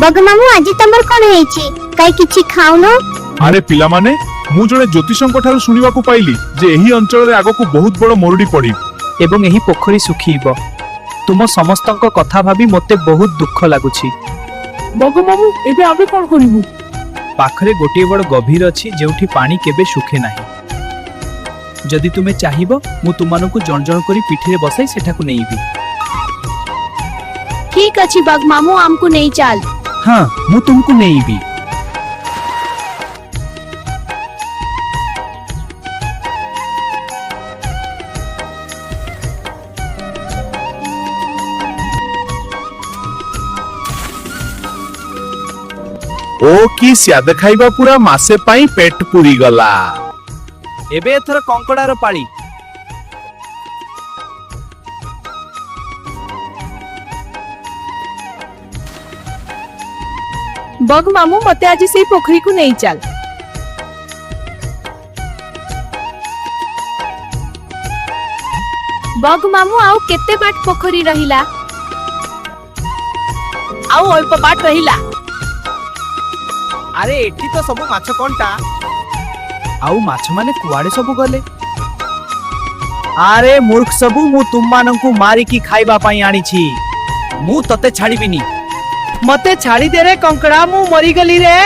बगमामू आज तमर कोन हेछि काई किछि खाउनो? अरे पिला माने मु जने ज्योतिषंक ठारू सुनिबा को पाइली जे एही अंचल रे आगो को बहुत बड़ मरुडी पड़ी एवं एही पोखरी सुखीब। तुम समस्तक कथा भाबी मते बहुत दुख लागुछि। बगमामू एबे आबे कोन करिवु? पाखरे गोटे बड़ गभीर अछि जेउठी पानी केबे सुखे नाही। जदि तुमे चाहिबो मु तुमानकु जण जण करी पिठिरे बसाई सेठाकु नेइबी। ठीक अछि बगमामू हमकु नहीं चाल। हां मु तुमकु नेइबी। ओ की स्याद खाइबा पूरा मासे पाई पेट पूरी गला। एबे एथर कंकड़ार पाळी। बगमामू मते आज सेई पोखरी को नहीं चाल। बगमामू आउ केते बाट पोखरी रहिला? आउ अल्प बाट रहिला। अरे एठी तो सब माछ कोनटा आउ माछ माने कुआडे सब गले। अरे मूर्ख सबु मु तुम मानंकु मारी की खाइबा पई आनी छी। मु तते छाड़ीबिनी। मते छाड़ी दे रे कंकड़ा मु मरी गली रे।